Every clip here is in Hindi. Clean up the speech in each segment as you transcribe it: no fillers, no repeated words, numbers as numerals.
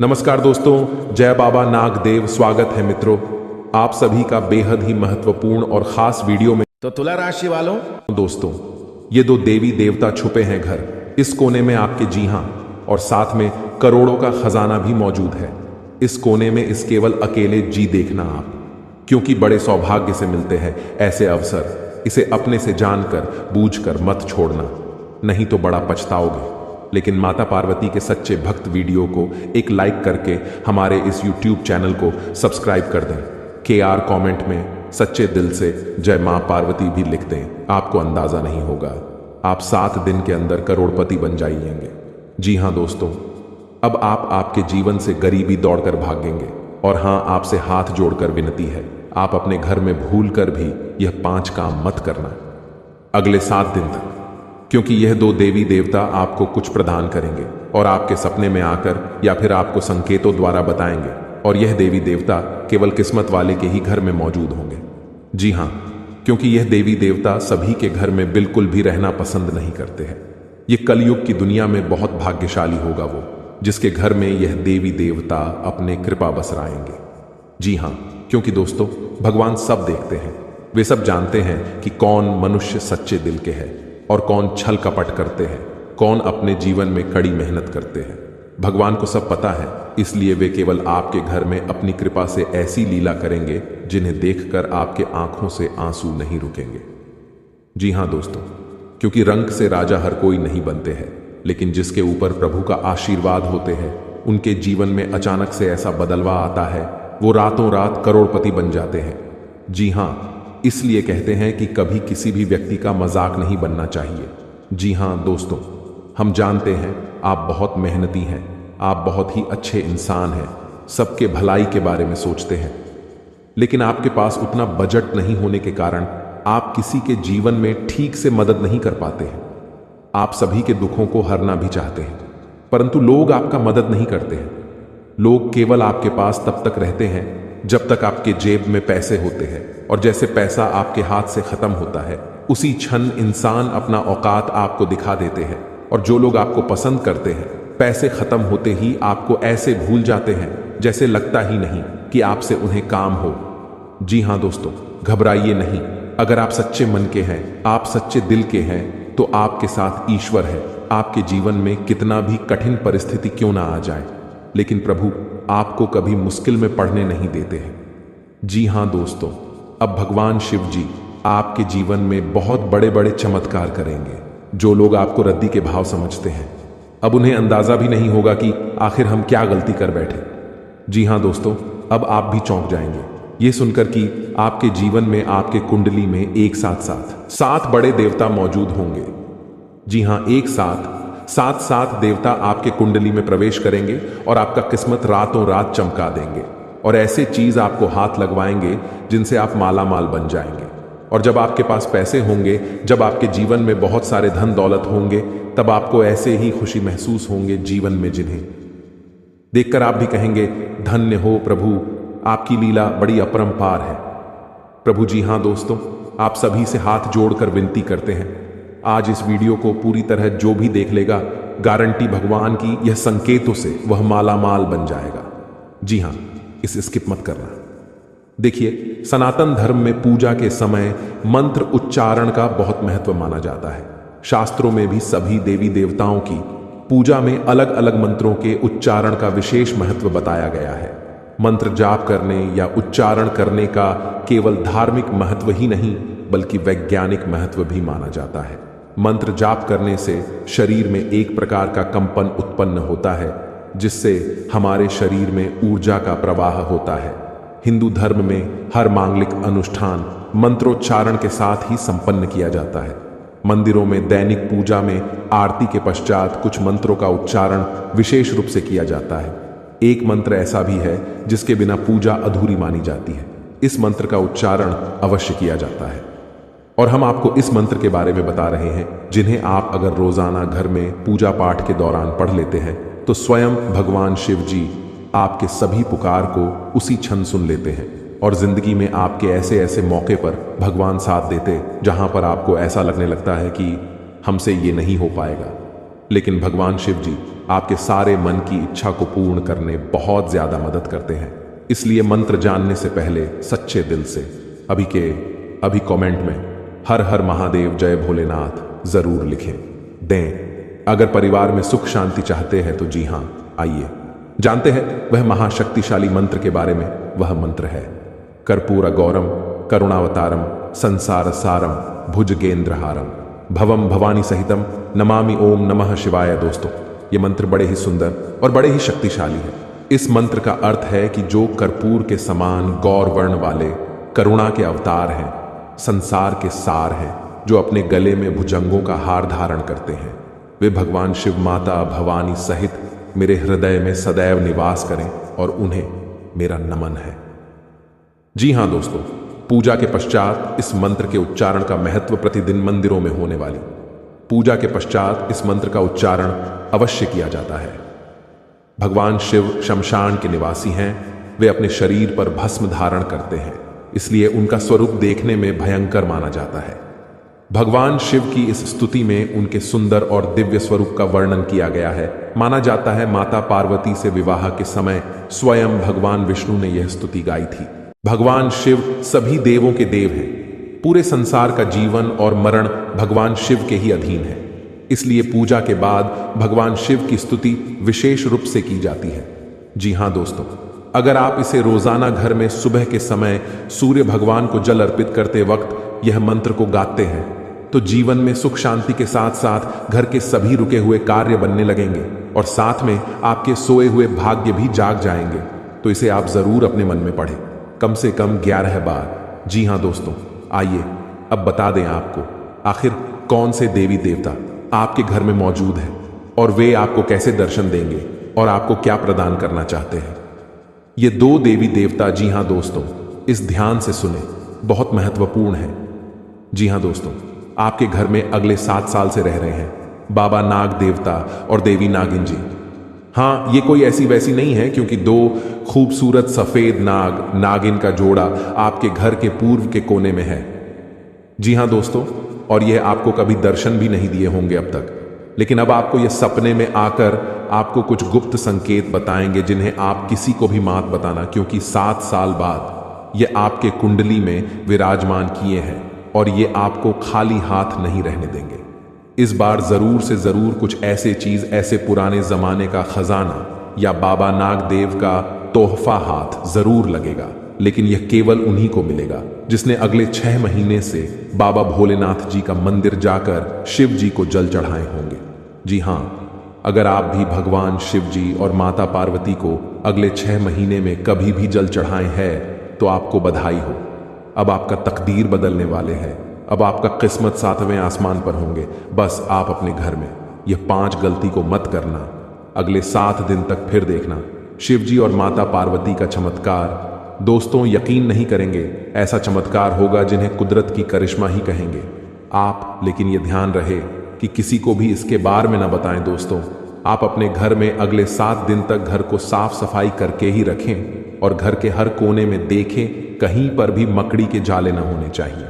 नमस्कार दोस्तों, जय बाबा नागदेव। स्वागत है मित्रों आप सभी का बेहद ही महत्वपूर्ण और खास वीडियो में। तो तुला राशि वालों, दोस्तों, ये दो देवी देवता छुपे हैं घर इस कोने में आपके, जी हां, और साथ में करोड़ों का खजाना भी मौजूद है इस कोने में। इस केवल अकेले जी देखना आप, क्योंकि बड़े सौभाग्य से मिलते हैं ऐसे अवसर। इसे अपने से जानकर बूझकर मत छोड़ना, नहीं तो बड़ा पछताओगे। लेकिन माता पार्वती के सच्चे भक्त वीडियो को एक लाइक करके हमारे इस YouTube चैनल को सब्सक्राइब कर दें। KR कमेंट में सच्चे दिल से जय मां पार्वती भी लिख दें। आपको अंदाजा नहीं होगा, आप 7 दिन के अंदर करोड़पति बन जाइएंगे। जी हां दोस्तों, अब आप आपके जीवन से गरीबी दौड़कर भागेंगे। और हां, आपसे हाथ जोड़कर विनती है, आप अपने घर में भूल कर भी यह 5 काम मत करना अगले 7 दिन तक, क्योंकि यह दो देवी देवता आपको कुछ प्रदान करेंगे और आपके सपने में आकर या फिर आपको संकेतों द्वारा बताएंगे। और यह देवी देवता केवल किस्मत वाले के ही घर में मौजूद होंगे। जी हां, क्योंकि यह देवी देवता सभी के घर में बिल्कुल भी रहना पसंद नहीं करते हैं। यह कलयुग की दुनिया में बहुत भाग्यशाली होगा वो, जिसके घर में यह देवी देवता अपने कृपा बसराएंगे। जी हां, क्योंकि दोस्तों, भगवान सब देखते हैं। वे सब जानते हैं कि कौन मनुष्य सच्चे दिल के हैं और कौन छल कपट करते हैं, कौन अपने जीवन में कड़ी मेहनत करते हैं। भगवान को सब पता है, इसलिए वे केवल आपके घर में अपनी कृपा से ऐसी लीला करेंगे जिन्हें देखकर आपके आंखों से आंसू नहीं रुकेंगे। जी हां दोस्तों, क्योंकि रंग से राजा हर कोई नहीं बनते हैं, लेकिन जिसके ऊपर प्रभु का आशीर्वाद होते हैं उनके जीवन में अचानक से ऐसा बदलवा आता है, वो रातों रात करोड़पति बन जाते हैं। जी हां, इसलिए कहते हैं कि कभी किसी भी व्यक्ति का मजाक नहीं बनना चाहिए। जी हां दोस्तों, हम जानते हैं आप बहुत मेहनती हैं, आप बहुत ही अच्छे इंसान हैं, सबके भलाई के बारे में सोचते हैं, लेकिन आपके पास उतना बजट नहीं होने के कारण आप किसी के जीवन में ठीक से मदद नहीं कर पाते हैं। आप सभी के दुखों को हरना भी चाहते हैं, परंतु लोग आपका मदद नहीं करते हैं। लोग केवल आपके पास तब तक रहते हैं जब तक आपके जेब में पैसे होते हैं, और जैसे पैसा आपके हाथ से खत्म होता है उसी क्षण इंसान अपना औकात आपको दिखा देते हैं। और जो लोग आपको पसंद करते हैं, पैसे खत्म होते ही आपको ऐसे भूल जाते हैं जैसे लगता ही नहीं कि आपसे उन्हें काम हो। जी हां दोस्तों, घबराइए नहीं। अगर आप सच्चे मन के हैं, आप सच्चे दिल के हैं, तो आपके साथ ईश्वर है। आपके जीवन में कितना भी कठिन परिस्थिति क्यों ना आ जाए, लेकिन प्रभु आपको कभी मुश्किल में पड़ने नहीं देते हैं। जी हां दोस्तों, अब भगवान शिव जी आपके जीवन में बहुत बड़े बड़े चमत्कार करेंगे। जो लोग आपको रद्दी के भाव समझते हैं, अब उन्हें अंदाजा भी नहीं होगा कि आखिर हम क्या गलती कर बैठे। जी हां दोस्तों, अब आप भी चौंक जाएंगे ये सुनकर कि आपके जीवन में, आपके कुंडली में एक साथ 7 बड़े देवता मौजूद होंगे। जी हां, एक साथ 7 देवता आपके कुंडली में प्रवेश करेंगे और आपका किस्मत रातों रात चमका देंगे, और ऐसे चीज आपको हाथ लगवाएंगे जिनसे आप माला माल बन जाएंगे। और जब आपके पास पैसे होंगे, जब आपके जीवन में बहुत सारे धन दौलत होंगे, तब आपको ऐसे ही खुशी महसूस होंगे जीवन में, जिन्हें देखकर आप भी कहेंगे, धन्य हो प्रभु, आपकी लीला बड़ी अपरंपार है। प्रभु जी हां दोस्तों, आप सभी से हाथ जोड़कर विनती करते हैं, आज इस वीडियो को पूरी तरह जो भी देख लेगा, गारंटी भगवान की यह संकेतों से वह माला माल बन जाएगा। जी हां, इसे स्किप मत करना। देखिए, सनातन धर्म में पूजा के समय मंत्र उच्चारण का बहुत महत्व माना जाता है। शास्त्रों में भी सभी देवी देवताओं की पूजा में अलग अलग मंत्रों के उच्चारण का विशेष महत्व बताया गया है। मंत्र जाप करने या उच्चारण करने का केवल धार्मिक महत्व ही नहीं, बल्कि वैज्ञानिक महत्व भी माना जाता है। मंत्र जाप करने से शरीर में एक प्रकार का कंपन उत्पन्न होता है, जिससे हमारे शरीर में ऊर्जा का प्रवाह होता है। हिंदू धर्म में हर मांगलिक अनुष्ठान मंत्रोच्चारण के साथ ही संपन्न किया जाता है। मंदिरों में दैनिक पूजा में आरती के पश्चात कुछ मंत्रों का उच्चारण विशेष रूप से किया जाता है। एक मंत्र ऐसा भी है जिसके बिना पूजा अधूरी मानी जाती है। इस मंत्र का उच्चारण अवश्य किया जाता है, और हम आपको इस मंत्र के बारे में बता रहे हैं, जिन्हें आप अगर रोजाना घर में पूजा पाठ के दौरान पढ़ लेते हैं तो स्वयं भगवान शिव जी आपके सभी पुकार को उसी क्षण सुन लेते हैं, और जिंदगी में आपके ऐसे ऐसे मौके पर भगवान साथ देते जहां पर आपको ऐसा लगने लगता है कि हमसे ये नहीं हो पाएगा, लेकिन भगवान शिव जी आपके सारे मन की इच्छा को पूर्ण करने बहुत ज्यादा मदद करते हैं। इसलिए मंत्र जानने से पहले सच्चे दिल से अभी कमेंट में हर हर महादेव जय भोलेनाथ जरूर लिखें दें। अगर परिवार में सुख शांति चाहते हैं तो जी हां, आइए जानते हैं वह महाशक्तिशाली मंत्र के बारे में। वह मंत्र है कर्पूर गौरम करुणावतारम संसार सारम भुजगेंद्रहारम भवम भवानी सहितम नमामि ओम नमः शिवाय। दोस्तों, ये मंत्र बड़े ही सुंदर और बड़े ही शक्तिशाली है। इस मंत्र का अर्थ है कि जो कर्पूर के समान गौर वर्ण वाले करुणा के अवतार हैं, संसार के सार हैं, जो अपने गले में भुजंगों का हार धारण करते हैं, वे भगवान शिव माता भवानी सहित मेरे हृदय में सदैव निवास करें और उन्हें मेरा नमन है। जी हां दोस्तों, पूजा के पश्चात इस मंत्र के उच्चारण का महत्व प्रतिदिन मंदिरों में होने वाली पूजा के पश्चात इस मंत्र का उच्चारण अवश्य किया जाता है। भगवान शिव शमशान के निवासी हैं। वे अपने शरीर पर भस्म धारण करते हैं, इसलिए उनका स्वरूप देखने में भयंकर माना जाता है। भगवान शिव की इस स्तुति में उनके सुंदर और दिव्य स्वरूप का वर्णन किया गया है। माना जाता है माता पार्वती से विवाह के समय स्वयं भगवान विष्णु ने यह स्तुति गाई थी। भगवान शिव सभी देवों के देव हैं। पूरे संसार का जीवन और मरण भगवान शिव के ही अधीन है। इसलिए पूजा के बाद भगवान शिव की स्तुति विशेष रूप से की जाती है। जी हां दोस्तों, अगर आप इसे रोजाना घर में सुबह के समय सूर्य भगवान को जल अर्पित करते वक्त यह मंत्र को गाते हैं तो जीवन में सुख शांति के साथ साथ घर के सभी रुके हुए कार्य बनने लगेंगे और साथ में आपके सोए हुए भाग्य भी जाग जाएंगे। तो इसे आप जरूर अपने मन में पढ़ें, कम से कम 11 बार। जी हां दोस्तों, आइए अब बता दें आपको आखिर कौन से देवी देवता आपके घर में मौजूद है और वे आपको कैसे दर्शन देंगे और आपको क्या प्रदान करना चाहते हैं। ये 2 देवी देवता, जी हां दोस्तों, इस ध्यान से सुने, बहुत महत्वपूर्ण है। जी हां दोस्तों, आपके घर में अगले 7 साल से रह रहे हैं बाबा नाग देवता और देवी नागिन जी। हां, ये कोई ऐसी वैसी नहीं है, क्योंकि 2 खूबसूरत सफेद नागिन का जोड़ा आपके घर के पूर्व के कोने में है। जी हां दोस्तों, और यह आपको कभी दर्शन भी नहीं दिए होंगे अब तक, लेकिन अब आपको यह सपने में आकर आपको कुछ गुप्त संकेत बताएंगे जिन्हें आप किसी को भी मत बताना, क्योंकि 7 साल बाद ये आपके कुंडली में विराजमान किए हैं और ये आपको खाली हाथ नहीं रहने देंगे। इस बार जरूर से जरूर कुछ ऐसे चीज, ऐसे पुराने जमाने का खजाना या बाबा नाग देव का तोहफा हाथ जरूर लगेगा, लेकिन यह केवल उन्हीं को मिलेगा जिसने अगले 6 महीने से बाबा भोलेनाथ जी का मंदिर जाकर शिव जी को जल चढ़ाए होंगे। जी हां, अगर आप भी भगवान शिव जी और माता पार्वती को अगले 6 महीने में कभी भी जल चढ़ाए हैं तो आपको बधाई हो। अब आपका तकदीर बदलने वाले हैं। अब आपका किस्मत 7वें आसमान पर होंगे। बस आप अपने घर में यह 5 गलती को मत करना। अगले 7 दिन तक फिर देखना शिव जी और माता पार्वती का चमत्कार। दोस्तों, यकीन नहीं करेंगे, ऐसा चमत्कार होगा जिन्हें कुदरत की करिश्मा ही कहेंगे आप। लेकिन यह ध्यान रहे कि किसी को भी इसके बारे में ना बताएं। दोस्तों, आप अपने घर में अगले 7 दिन तक घर को साफ सफाई करके ही रखें और घर के हर कोने में देखें, कहीं पर भी मकड़ी के जाले ना होने चाहिए।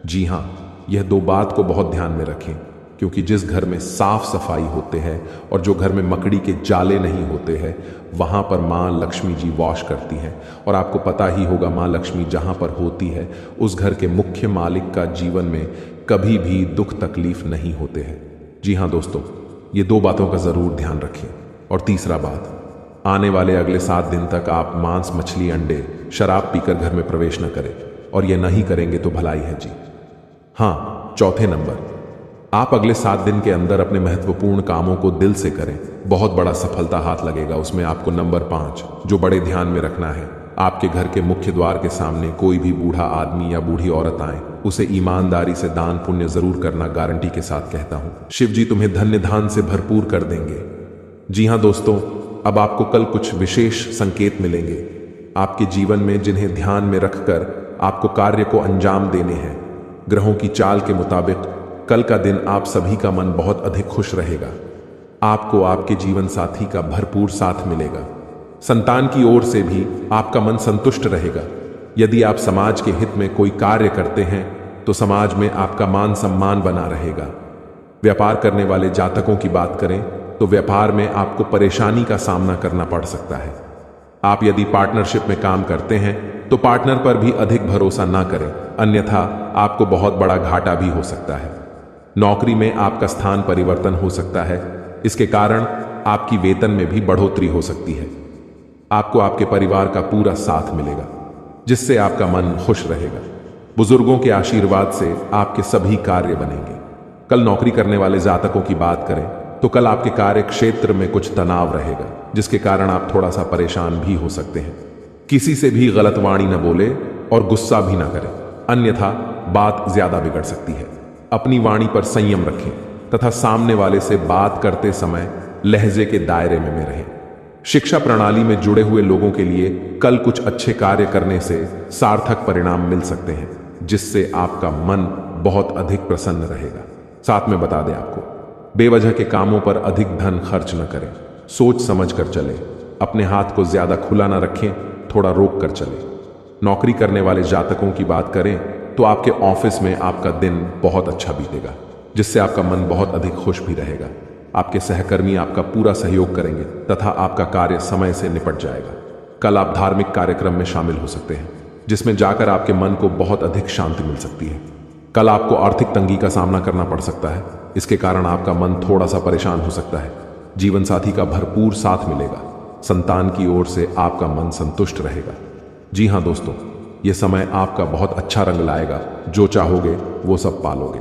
जी हां, यह 2 बात को बहुत ध्यान में रखें, क्योंकि जिस घर में साफ सफाई होते हैं और जो घर में मकड़ी के जाले नहीं होते हैं, वहां पर मां लक्ष्मी जी वास करती हैं। और आपको पता ही होगा, मां लक्ष्मी जहां पर होती है उस घर के मुख्य मालिक का जीवन में कभी भी दुख तकलीफ नहीं होते हैं। जी हां दोस्तों, ये 2 बातों का जरूर ध्यान रखें। और तीसरा बात, आने वाले अगले 7 दिन तक आप मांस, मछली, अंडे, शराब पीकर घर में प्रवेश न करें, और यह नहीं करेंगे तो भलाई है जी। हां, चौथे नंबर, आप अगले 7 दिन के अंदर अपने महत्वपूर्ण कामों को दिल से करें, बहुत बड़ा सफलता हाथ लगेगा। उसमें आपको नंबर 5 जो बड़े ध्यान में रखना है, आपके घर के मुख्य द्वार के सामने कोई भी बूढ़ा आदमी या बूढ़ी औरत आए, उसे ईमानदारी से दान पुण्य जरूर करना, गारंटी के साथ कहता हूं। शिव जी तुम्हें धन्य धान से भरपूर कर देंगे। जी हां दोस्तों, अब आपको कल कुछ विशेष संकेत मिलेंगे आपके जीवन में, जिन्हें ध्यान में रखकर आपको कार्य को अंजाम देने हैं। ग्रहों की चाल के मुताबिक कल का दिन आप सभी का मन बहुत अधिक खुश रहेगा। आपको आपके जीवन साथी का भरपूर साथ मिलेगा। संतान की ओर से भी आपका मन संतुष्ट रहेगा। यदि आप समाज के हित में कोई कार्य करते हैं तो समाज में आपका मान सम्मान बना रहेगा। व्यापार करने वाले जातकों की बात करें तो व्यापार में आपको परेशानी का सामना करना पड़ सकता है। आप यदि पार्टनरशिप में काम करते हैं तो पार्टनर पर भी अधिक भरोसा ना करें, अन्यथा आपको बहुत बड़ा घाटा भी हो सकता है। नौकरी में आपका स्थान परिवर्तन हो सकता है, इसके कारण आपकी वेतन में भी बढ़ोतरी हो सकती है। आपको आपके परिवार का पूरा साथ मिलेगा, जिससे आपका मन खुश रहेगा। बुजुर्गों के आशीर्वाद से आपके सभी कार्य बनेंगे। कल नौकरी करने वाले जातकों की बात करें तो कल आपके कार्य क्षेत्र में कुछ तनाव रहेगा, जिसके कारण आप थोड़ा सा परेशान भी हो सकते हैं। किसी से भी गलत वाणी न बोले और गुस्सा भी ना करें, अन्यथा बात ज्यादा बिगड़ सकती है। अपनी वाणी पर संयम रखें तथा सामने वाले से बात करते समय लहजे के दायरे में रहें। शिक्षा प्रणाली में जुड़े हुए लोगों के लिए कल कुछ अच्छे कार्य करने से सार्थक परिणाम मिल सकते हैं, जिससे आपका मन बहुत अधिक प्रसन्न रहेगा। साथ में बता दें आपको, बेवजह के कामों पर अधिक धन खर्च न करें, सोच समझ कर चलें। अपने हाथ को ज्यादा खुला न रखें, थोड़ा रोक कर चलें। नौकरी करने वाले जातकों की बात करें तो आपके ऑफिस में आपका दिन बहुत अच्छा बीतेगा, जिससे आपका मन बहुत अधिक खुश भी रहेगा। आपके सहकर्मी आपका पूरा सहयोग करेंगे तथा आपका कार्य समय से निपट जाएगा। कल आप धार्मिक कार्यक्रम में शामिल हो सकते हैं, जिसमें जाकर आपके मन को बहुत अधिक शांति मिल सकती है। कल आपको आर्थिक तंगी का सामना करना पड़ सकता है, इसके कारण आपका मन थोड़ा सा परेशान हो सकता है। जीवन साथी का भरपूर साथ मिलेगा। संतान की ओर से आपका मन संतुष्ट रहेगा। जी हाँ दोस्तों, यह समय आपका बहुत अच्छा रंग लाएगा। जो चाहोगे वो सब पालोगे।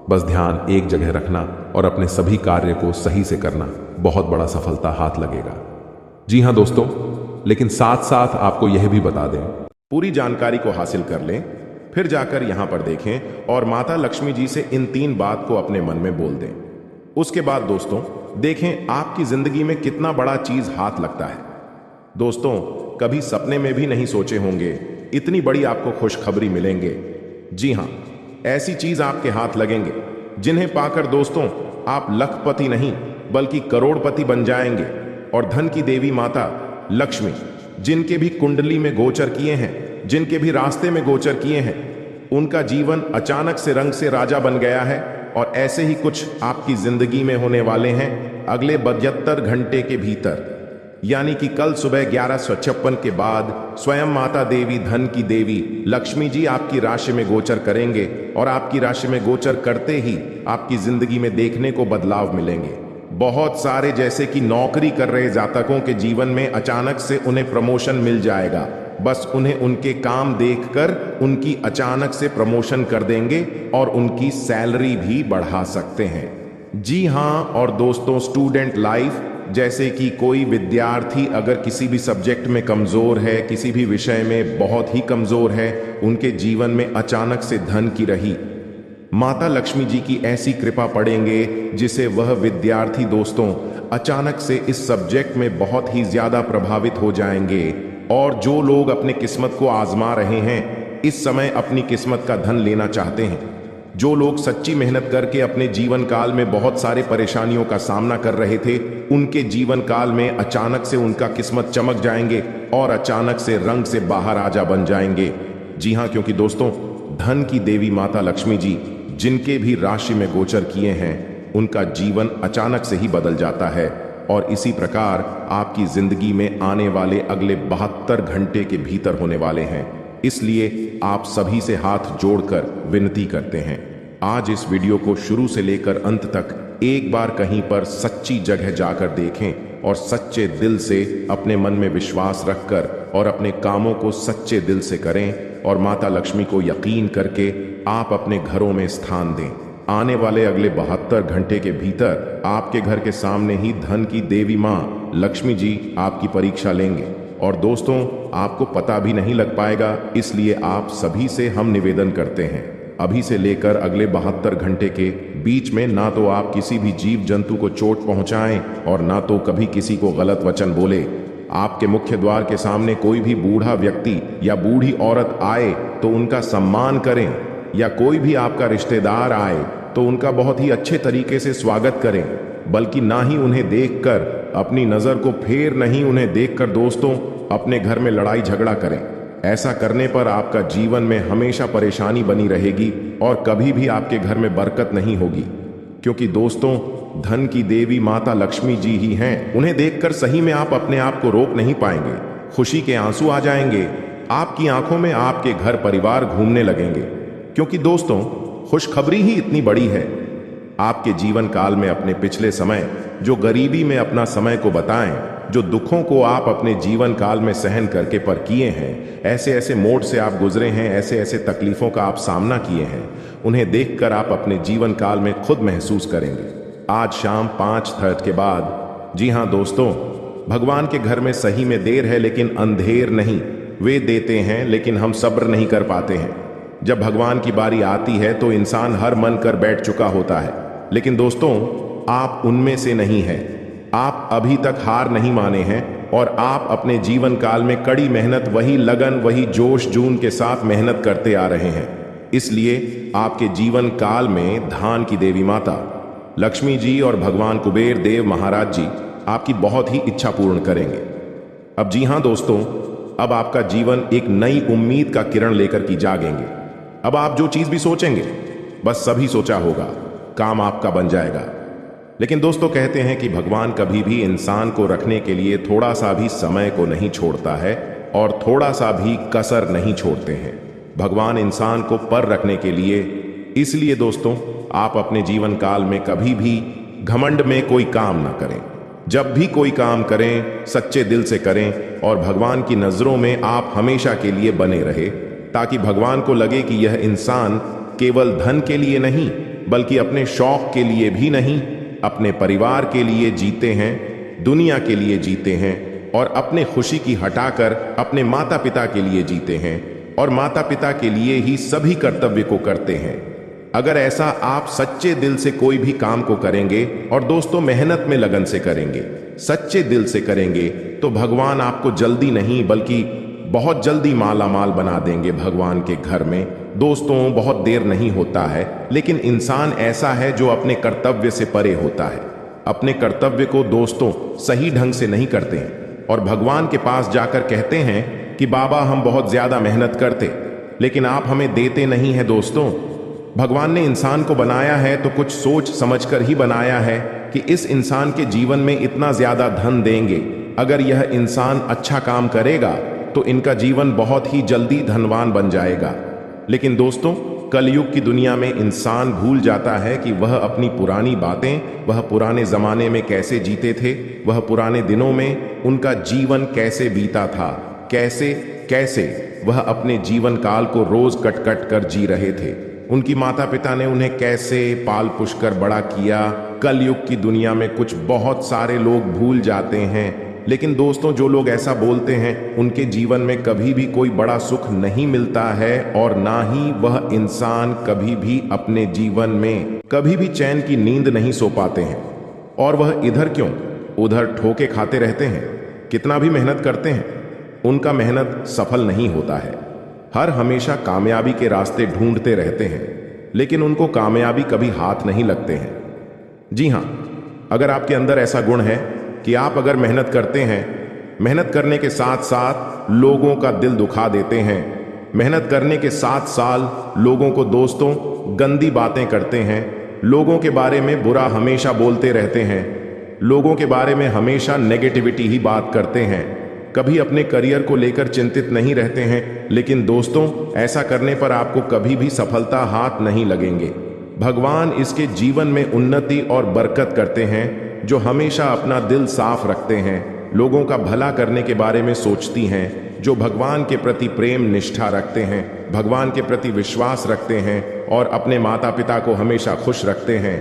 बस ध्यान एक जगह रखना और अपने सभी कार्य को सही से करना, बहुत बड़ा सफलता हाथ लगेगा। जी हाँ दोस्तों, लेकिन साथ साथ आपको यह भी बता दें, पूरी जानकारी को हासिल कर लें, फिर जाकर यहां पर देखें और माता लक्ष्मी जी से इन 3 बात को अपने मन में बोल दें। उसके बाद दोस्तों देखें आपकी जिंदगी में कितना बड़ा चीज हाथ लगता है। दोस्तों कभी सपने में भी नहीं सोचे होंगे इतनी बड़ी आपको खुशखबरी मिलेंगे। जी हां, ऐसी चीज आपके हाथ लगेंगे जिन्हें पाकर दोस्तों आप लखपति नहीं बल्कि करोड़पति बन जाएंगे। और धन की देवी माता लक्ष्मी जिनके भी कुंडली में गोचर किए हैं, जिनके भी रास्ते में गोचर किए हैं, उनका जीवन अचानक से रंग से राजा बन गया है। और ऐसे ही कुछ आपकी जिंदगी में होने वाले हैं अगले 72 घंटे के भीतर, यानी कि कल सुबह 11:56 के बाद स्वयं माता देवी धन की देवी लक्ष्मी जी आपकी राशि में गोचर करेंगे। और आपकी राशि में गोचर करते ही आपकी जिंदगी में देखने को बदलाव मिलेंगे। बहुत सारे जैसे कि नौकरी कर रहे जातकों के जीवन में अचानक से उन्हें प्रमोशन मिल जाएगा। बस उन्हें उनके काम देखकर उनकी अचानक से प्रमोशन कर देंगे और उनकी सैलरी भी बढ़ा सकते हैं। जी हां, और दोस्तों स्टूडेंट लाइफ, जैसे कि कोई विद्यार्थी अगर किसी भी सब्जेक्ट में कमजोर है, किसी भी विषय में बहुत ही कमजोर है, उनके जीवन में अचानक से धन की रही माता लक्ष्मी जी की ऐसी कृपा पड़ेंगे जिसे वह विद्यार्थी दोस्तों अचानक से इस सब्जेक्ट में बहुत ही ज्यादा प्रभावित हो जाएंगे। और जो लोग अपने किस्मत को आजमा रहे हैं, इस समय अपनी किस्मत का धन लेना चाहते हैं, जो लोग सच्ची मेहनत करके अपने जीवन काल में बहुत सारे परेशानियों का सामना कर रहे थे, उनके जीवन काल में अचानक से उनका किस्मत चमक जाएंगे और अचानक से रंग से बाहर आजा बन जाएंगे। जी हाँ, क्योंकि दोस्तों धन की देवी माता लक्ष्मी जी जिनके भी राशि में गोचर किए हैं, उनका जीवन अचानक से ही बदल जाता है। और इसी प्रकार आपकी जिंदगी में आने वाले अगले 72 घंटे के भीतर होने वाले हैं। इसलिए आप सभी से हाथ जोड़कर विनती करते हैं, आज इस वीडियो को शुरू से लेकर अंत तक एक बार कहीं पर सच्ची जगह जाकर देखें और सच्चे दिल से अपने मन में विश्वास रखकर और अपने कामों को सच्चे दिल से करें। और माता लक्ष्मी को यकीन करके आप अपने घरों में स्थान दें। आने वाले अगले 72 घंटे के भीतर आपके घर के सामने ही धन की देवी माँ लक्ष्मी जी आपकी परीक्षा लेंगे। और दोस्तों आपको पता भी नहीं लग पाएगा, इसलिए आप सभी से हम निवेदन करते हैं, अभी से लेकर अगले 72 घंटे के बीच में ना तो आप किसी भी जीव जंतु को चोट पहुंचाएं और ना तो कभी किसी को गलत वचन बोले। आपके मुख्य द्वार के सामने कोई भी बूढ़ा व्यक्ति या बूढ़ी औरत आए तो उनका सम्मान करें, या कोई भी आपका रिश्तेदार आए तो उनका बहुत ही अच्छे तरीके से स्वागत करें, बल्कि ना ही उन्हें देखकर अपनी नजर को फेर नहीं उन्हें देखकर दोस्तों अपने घर में लड़ाई झगड़ा करें। ऐसा करने पर आपका जीवन में हमेशा परेशानी बनी रहेगी और कभी भी आपके घर में बरकत नहीं होगी। क्योंकि दोस्तों धन की देवी माता लक्ष्मी जी ही हैं। उन्हें देखकर सही में आप अपने आप को रोक नहीं पाएंगे, खुशी के आंसू आ जाएंगे, आपकी आंखों में आपके घर परिवार घूमने लगेंगे। क्योंकि दोस्तों, खुशखबरी ही इतनी बड़ी है। आपके जीवन काल में अपने पिछले समय, जो गरीबी में अपना समय को बताएं, जो दुखों को आप अपने जीवन काल में सहन करके पर किए हैं, ऐसे ऐसे मोड़ से आप गुजरे हैं, ऐसे ऐसे तकलीफों का आप सामना किए हैं, उन्हें देखकर आप अपने जीवन काल में खुद महसूस करेंगे। आज शाम 5:30 के बाद, जी हाँ दोस्तों, भगवान के घर में सही में देर है लेकिन अंधेर नहीं। वे देते हैं लेकिन हम सब्र नहीं कर पाते हैं। जब भगवान की बारी आती है तो इंसान हर मन कर बैठ चुका होता है। लेकिन दोस्तों, आप उनमें से नहीं हैं। आप अभी तक हार नहीं माने हैं और आप अपने जीवन काल में कड़ी मेहनत, वही लगन, वही जोश जून के साथ मेहनत करते आ रहे हैं। इसलिए आपके जीवन काल में धान की देवी माता लक्ष्मी जी और भगवान कुबेर देव महाराज जी आपकी बहुत ही इच्छा पूर्ण करेंगे। अब जी हाँ दोस्तों, अब आपका जीवन एक नई उम्मीद का किरण लेकर की जागेंगे। अब आप जो चीज भी सोचेंगे, बस सभी सोचा होगा, काम आपका बन जाएगा। लेकिन दोस्तों, कहते हैं कि भगवान कभी भी इंसान को रखने के लिए थोड़ा सा भी समय को नहीं छोड़ता है और थोड़ा सा भी कसर नहीं छोड़ते हैं। भगवान इंसान को पर रखने के लिए, इसलिए दोस्तों, आप अपने जीवन काल में कभी भी घमंड में कोई काम ना करें। जब भी कोई काम करें, सच्चे दिल से करें और भगवान की नजरों में आप हमेशा के लिए बने रहे, ताकि भगवान को लगे कि यह इंसान केवल धन के लिए नहीं, बल्कि अपने शौक के लिए भी नहीं, अपने परिवार के लिए जीते हैं, दुनिया के लिए जीते हैं और अपने खुशी की हटाकर अपने माता पिता के लिए जीते हैं और माता पिता के लिए ही सभी कर्तव्य को करते हैं। अगर ऐसा आप सच्चे दिल से कोई भी काम को करेंगे और दोस्तों मेहनत में लगन से करेंगे, सच्चे दिल से करेंगे, तो भगवान आपको जल्दी नहीं बल्कि बहुत जल्दी माला माल बना देंगे भगवान के घर में। दोस्तों, बहुत देर नहीं होता है, लेकिन इंसान ऐसा है जो अपने कर्तव्य से परे होता है। अपने कर्तव्य को दोस्तों सही ढंग से नहीं करते हैं और भगवान के पास जाकर कहते हैं कि बाबा हम बहुत ज्यादा मेहनत करते, लेकिन आप हमें देते नहीं हैं। दोस्तों, भगवान ने इंसान को बनाया है तो कुछ सोच समझकर ही बनाया है कि इस इंसान के जीवन में इतना ज्यादा धन देंगे। अगर यह इंसान अच्छा काम करेगा तो इनका जीवन बहुत ही जल्दी धनवान बन जाएगा। लेकिन दोस्तों, कलयुग की दुनिया में इंसान भूल जाता है कि वह अपनी पुरानी बातें, वह पुराने जमाने में कैसे जीते थे, वह पुराने दिनों में उनका जीवन कैसे बीता था, कैसे कैसे वह अपने जीवन काल को रोज कट कट कर जी रहे थे, उनकी माता पिता ने उन्हें कैसे पाल पुष कर बड़ा किया। कलयुग की दुनिया में कुछ बहुत सारे लोग भूल जाते हैं। लेकिन दोस्तों, जो लोग ऐसा बोलते हैं उनके जीवन में कभी भी कोई बड़ा सुख नहीं मिलता है और ना ही वह इंसान कभी भी अपने जीवन में कभी भी चैन की नींद नहीं सो पाते हैं। और वह इधर क्यों उधर ठोके खाते रहते हैं, कितना भी मेहनत करते हैं, उनका मेहनत सफल नहीं होता है। हर हमेशा कामयाबी के रास्ते ढूंढते रहते हैं, लेकिन उनको कामयाबी कभी हाथ नहीं लगते हैं। जी हाँ, अगर आपके अंदर ऐसा गुण है कि आप अगर मेहनत करते हैं, मेहनत करने के साथ साथ लोगों का दिल दुखा देते हैं, मेहनत करने के साथ साथ लोगों को दोस्तों गंदी बातें करते हैं, लोगों के बारे में बुरा हमेशा बोलते रहते हैं, लोगों के बारे में हमेशा नेगेटिविटी ही बात करते हैं, कभी अपने करियर को लेकर चिंतित नहीं रहते हैं, लेकिन दोस्तों ऐसा करने पर आपको कभी भी सफलता हाथ नहीं लगेंगे। भगवान इसके जीवन में उन्नति और बरकत करते हैं जो हमेशा अपना दिल साफ रखते हैं, लोगों का भला करने के बारे में सोचती हैं, जो भगवान के प्रति प्रेम निष्ठा रखते हैं, भगवान के प्रति विश्वास रखते हैं और अपने माता पिता को हमेशा खुश रखते हैं।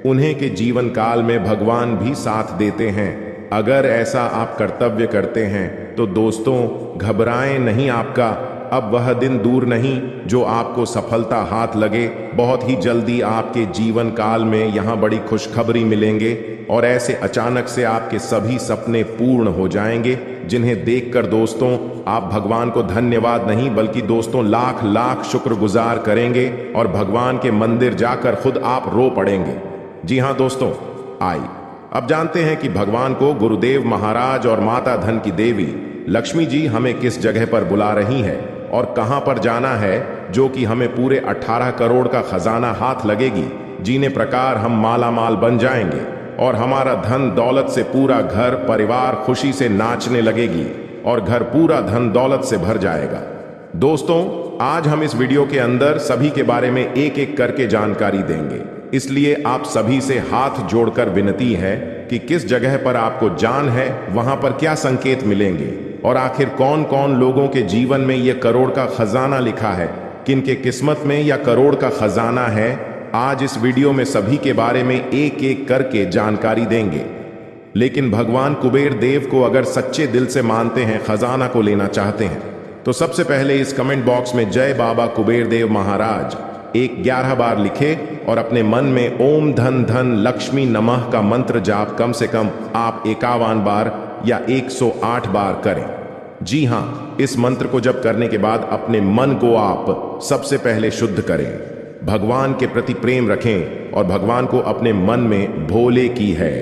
उन्हें के जीवन काल में भगवान भी साथ देते हैं। अगर ऐसा आप कर्तव्य करते हैं तो दोस्तों घबराएं नहीं, आपका अब वह दिन दूर नहीं जो आपको सफलता हाथ लगे। बहुत ही जल्दी आपके जीवन काल में यहाँ बड़ी खुशखबरी मिलेंगे और ऐसे अचानक से आपके सभी सपने पूर्ण हो जाएंगे, जिन्हें देखकर दोस्तों आप भगवान को धन्यवाद नहीं बल्कि दोस्तों लाख लाख शुक्रगुजार करेंगे और भगवान के मंदिर जाकर खुद आप रो पड़ेंगे। जी हाँ दोस्तों, आई अब जानते हैं कि भगवान को गुरुदेव महाराज और माता धन की देवी लक्ष्मी जी हमें किस जगह पर बुला रही है और कहां पर जाना है, जो कि हमें पूरे 18 करोड़ का खजाना हाथ लगेगी, जीने प्रकार हम माला माल बन जाएंगे। और हमारा धन दौलत से पूरा घर परिवार खुशी से नाचने लगेगी और घर पूरा धन दौलत से भर जाएगा। दोस्तों, आज हम इस वीडियो के अंदर सभी के बारे में एक एक करके जानकारी देंगे, इसलिए आप सभी से हाथ जोड़कर विनती है कि किस जगह पर आपको जान है वहां पर क्या संकेत मिलेंगे और आखिर कौन कौन लोगों के जीवन में यह करोड़ का खजाना लिखा है, किनके किस्मत में या करोड़ का खजाना है। आज इस वीडियो में सभी के बारे में एक एक करके जानकारी देंगे। लेकिन भगवान कुबेर देव को अगर सच्चे दिल से मानते हैं, खजाना को लेना चाहते हैं, तो सबसे पहले इस कमेंट बॉक्स में जय बाबा कुबेर देव महाराज 11 बार लिखे और अपने मन में ओम धन धन लक्ष्मी नमः का मंत्र जाप कम से कम आप 51 बार या 108 बार करें। जी हाँ, इस मंत्र को जप करने के बाद अपने मन को आप सबसे पहले शुद्ध करें, भगवान के प्रति प्रेम रखें और भगवान को अपने मन में भोले की है।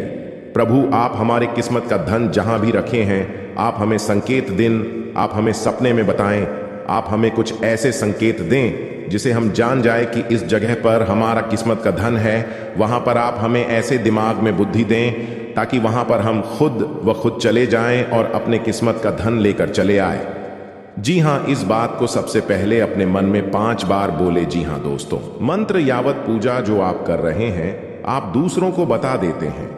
प्रभु, आप हमारे किस्मत का धन जहां भी रखे हैं, आप हमें संकेत दिन, आप हमें सपने में बताएं, आप हमें कुछ ऐसे संकेत दें जिसे हम जान जाए कि इस जगह पर हमारा किस्मत का धन है। वहां पर आप हमें ऐसे दिमाग में बुद्धि दें ताकि वहां पर हम खुद चले जाएं और अपने किस्मत का धन लेकर चले आए। जी हाँ, इस बात को सबसे पहले अपने मन में 5 बार बोले। जी हाँ दोस्तों, मंत्र यावत पूजा जो आप कर रहे हैं, आप दूसरों को बता देते हैं।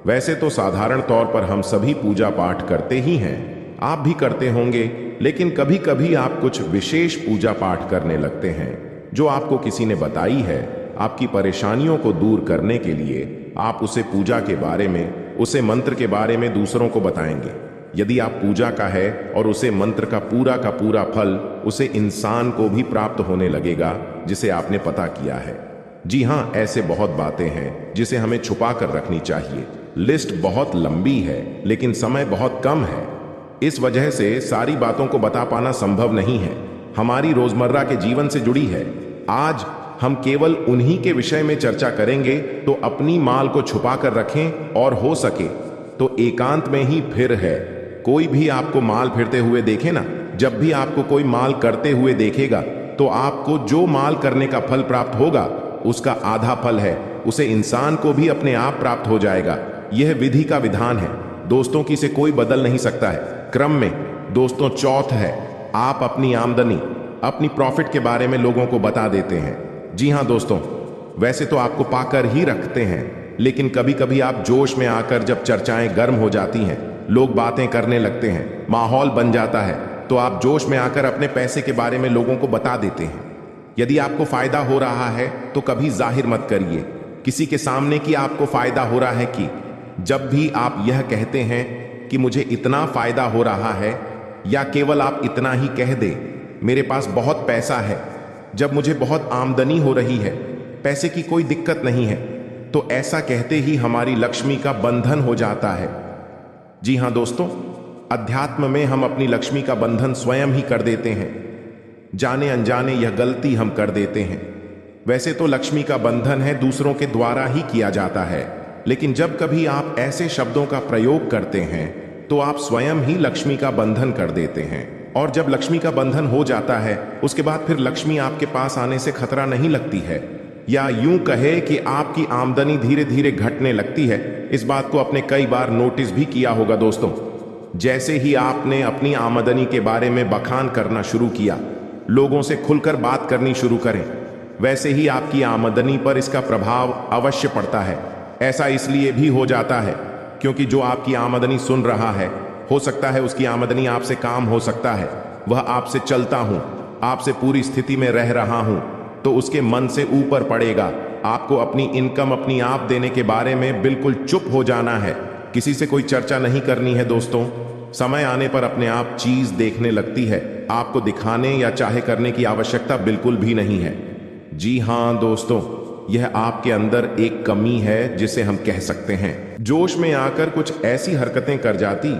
वैसे तो साधारण तौर पर हम सभी पूजा पाठ करते ही हैं, आप भी करते होंगे, लेकिन कभी कभी आप कुछ विशेष पूजा पाठ करने लगते हैं जो आपको किसी ने बताई है। आपकी परेशानियों को दूर करने के लिए आप उसे पूजा के बारे में, उसे मंत्र के बारे में दूसरों को बताएंगे। यदि आप पूजा का है और उसे मंत्र का पूरा फल उसे इंसान को भी प्राप्त होने लगेगा जिसे आपने पता किया है। जी हाँ, ऐसे बहुत बातें हैं जिसे हमें छुपा कर रखनी चाहिए। लिस्ट बहुत लंबी है लेकिन समय बहुत कम है, इस वजह से सारी बातों को बता पाना संभव नहीं है। हमारी रोजमर्रा के जीवन से जुड़ी है। आज हम केवल उन्हीं के विषय में चर्चा करेंगे, तो अपनी माल को छुपा कर रखें और हो सके तो एकांत में ही फिर है। कोई भी आपको माल फिरते हुए देखे ना, जब भी आपको कोई माल करते हुए देखेगा तो आपको जो माल करने का फल प्राप्त होगा उसका आधा फल है, उसे इंसान को भी अपने आप प्राप्त हो जाएगा। यह विधि का विधान है दोस्तों, की से कोई बदल नहीं सकता है। क्रम में दोस्तों चौथ है, आप अपनी आमदनी, अपनी प्रॉफिट के बारे में लोगों को बता देते हैं। जी हाँ दोस्तों, वैसे तो आपको पाकर ही रखते हैं, लेकिन कभी कभी आप जोश में आकर जब चर्चाएं गर्म हो जाती हैं, लोग बातें करने लगते हैं, माहौल बन जाता है, तो आप जोश में आकर अपने पैसे के बारे में लोगों को बता देते हैं। यदि आपको फायदा हो रहा है तो कभी जाहिर मत करिए किसी के सामने कि आपको फायदा हो रहा है। कि जब भी आप यह कहते हैं कि मुझे इतना फायदा हो रहा है, या केवल आप इतना ही कह दे मेरे पास बहुत पैसा है, जब मुझे बहुत आमदनी हो रही है, पैसे की कोई दिक्कत नहीं है, तो ऐसा कहते ही हमारी लक्ष्मी का बंधन हो जाता है। जी हाँ दोस्तों, अध्यात्म में हम अपनी लक्ष्मी का बंधन स्वयं ही कर देते हैं। जाने अनजाने यह गलती हम कर देते हैं। वैसे तो लक्ष्मी का बंधन है दूसरों के द्वारा ही किया जाता है, लेकिन जब कभी आप ऐसे शब्दों का प्रयोग करते हैं तो आप स्वयं ही लक्ष्मी का बंधन कर देते हैं। और जब लक्ष्मी का बंधन हो जाता है, उसके बाद फिर लक्ष्मी आपके पास आने से खतरा नहीं लगती है, या यूं कहे कि आपकी आमदनी धीरे धीरे घटने लगती है। इस बात को आपने कई बार नोटिस भी किया होगा दोस्तों। जैसे ही आपने अपनी आमदनी के बारे में बखान करना शुरू किया, लोगों से खुलकर बात करनी शुरू करें, वैसे ही आपकी आमदनी पर इसका प्रभाव अवश्य पड़ता है। ऐसा इसलिए भी हो जाता है क्योंकि जो आपकी आमदनी सुन रहा है, हो सकता है उसकी आमदनी आपसे काम हो सकता है, वह आपसे चलता हूं, आपसे पूरी स्थिति में रह रहा हूं, तो उसके मन से ऊपर पड़ेगा। आपको अपनी इनकम अपनी आप देने के बारे में बिल्कुल चुप हो जाना है, किसी से कोई चर्चा नहीं करनी है दोस्तों। समय आने पर अपने आप चीज देखने लगती है, आपको दिखाने या चाहे करने की आवश्यकता बिल्कुल भी नहीं है। जी हां दोस्तों, यह आपके अंदर एक कमी है जिसे हम कह सकते हैं। जोश में आकर कुछ ऐसी हरकतें कर जाती,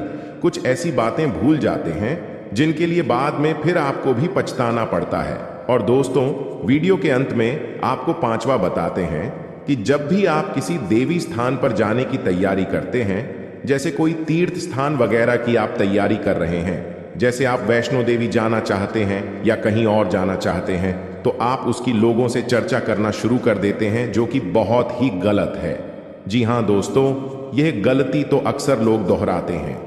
कुछ ऐसी बातें भूल जाते हैं जिनके लिए बाद में फिर आपको भी पछताना पड़ता है। और दोस्तों, वीडियो के अंत में आपको 5वां बताते हैं कि जब भी आप किसी देवी स्थान पर जाने की तैयारी करते हैं, जैसे कोई तीर्थ स्थान वगैरह की आप तैयारी कर रहे हैं, जैसे आप वैष्णो देवी जाना चाहते हैं या कहीं और जाना चाहते हैं, तो आप उसकी लोगों से चर्चा करना शुरू कर देते हैं, जो कि बहुत ही गलत है। जी हाँ दोस्तों, यह गलती तो अक्सर लोग दोहराते हैं।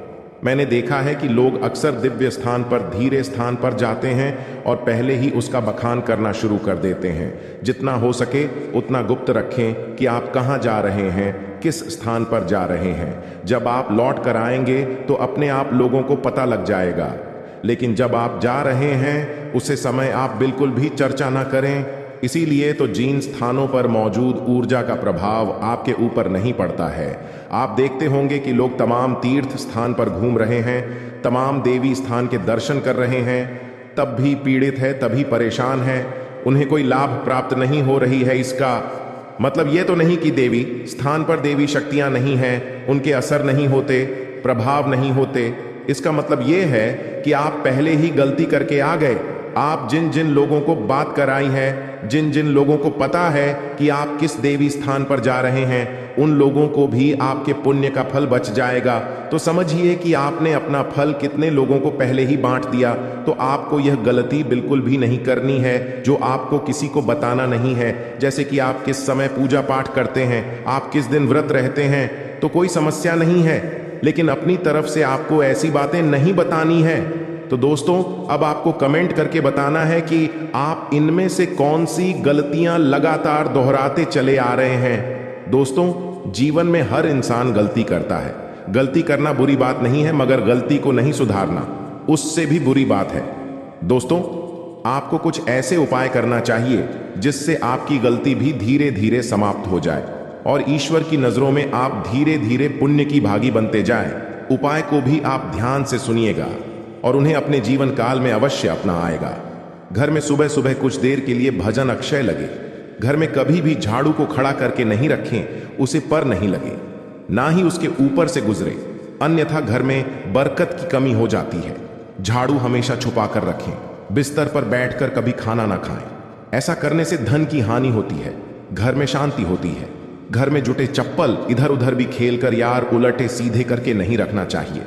मैंने देखा है कि लोग अक्सर दिव्य स्थान पर धीरे स्थान पर जाते हैं और पहले ही उसका बखान करना शुरू कर देते हैं। जितना हो सके उतना गुप्त रखें कि आप कहाँ जा रहे हैं, किस स्थान पर जा रहे हैं। जब आप लौट कर आएंगे तो अपने आप लोगों को पता लग जाएगा। लेकिन जब आप जा रहे हैं उसे समय आप बिल्कुल भी चर्चा ना करें। इसीलिए तो जिन स्थानों पर मौजूद ऊर्जा का प्रभाव आपके ऊपर नहीं पड़ता है। आप देखते होंगे कि लोग तमाम तीर्थ स्थान पर घूम रहे हैं, तमाम देवी स्थान के दर्शन कर रहे हैं, तब भी पीड़ित है, तभी परेशान है, उन्हें कोई लाभ प्राप्त नहीं हो रही है। इसका मतलब ये तो नहीं कि देवी स्थान पर देवी शक्तियां नहीं हैं, उनके असर नहीं होते, प्रभाव नहीं होते। इसका मतलब ये है कि आप पहले ही गलती करके आ गए। आप जिन जिन लोगों को बात कराई है, जिन जिन लोगों को पता है कि आप किस देवी स्थान पर जा रहे हैं, उन लोगों को भी आपके पुण्य का फल बच जाएगा। तो समझिए कि आपने अपना फल कितने लोगों को पहले ही बांट दिया। तो आपको यह गलती बिल्कुल भी नहीं करनी है जो आपको किसी को बताना नहीं है। जैसे कि आप किस समय पूजा पाठ करते हैं, आप किस दिन व्रत रहते हैं, तो कोई समस्या नहीं है, लेकिन अपनी तरफ से आपको ऐसी बातें नहीं बतानी है। तो दोस्तों, अब आपको कमेंट करके बताना है कि आप इनमें से कौन सी गलतियां लगातार दोहराते चले आ रहे हैं। दोस्तों, जीवन में हर इंसान गलती करता है। गलती करना बुरी बात नहीं है, मगर गलती को नहीं सुधारना उससे भी बुरी बात है। दोस्तों, आपको कुछ ऐसे उपाय करना चाहिए जिससे आपकी गलती भी धीरे धीरे समाप्त हो जाए और ईश्वर की नजरों में आप धीरे धीरे पुण्य की भागी बनते जाएं। उपाय को भी आप ध्यान से सुनिएगा और उन्हें अपने जीवन काल में अवश्य अपना आएगा। घर में सुबह सुबह कुछ देर के लिए भजन अक्षय लगे। घर में कभी भी झाड़ू को खड़ा करके नहीं रखें, उसे पर नहीं लगे, ना ही उसके ऊपर से गुजरे, अन्यथा घर में बरकत की कमी हो जाती है। झाड़ू हमेशा छुपा कर रखें। बिस्तर पर बैठकर कभी खाना ना खाएं। ऐसा करने से धन की हानि होती है, घर में शांति होती है। घर में जुटे चप्पल इधर उधर भी खेलकर यार उलटे सीधे करके नहीं रखना चाहिए,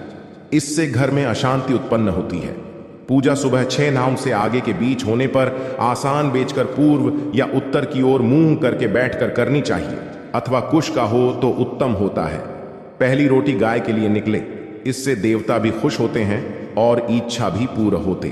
इससे घर में अशांति उत्पन्न होती है। पूजा सुबह 6 नाम से आगे के बीच होने पर आसान बेचकर पूर्व या उत्तर की ओर मुंह करके बैठकर करनी चाहिए, अथवा कुश का हो तो उत्तम होता है। पहली रोटी गाय के लिए निकले, इससे देवता भी खुश होते हैं और इच्छा भी पूर्ण होते।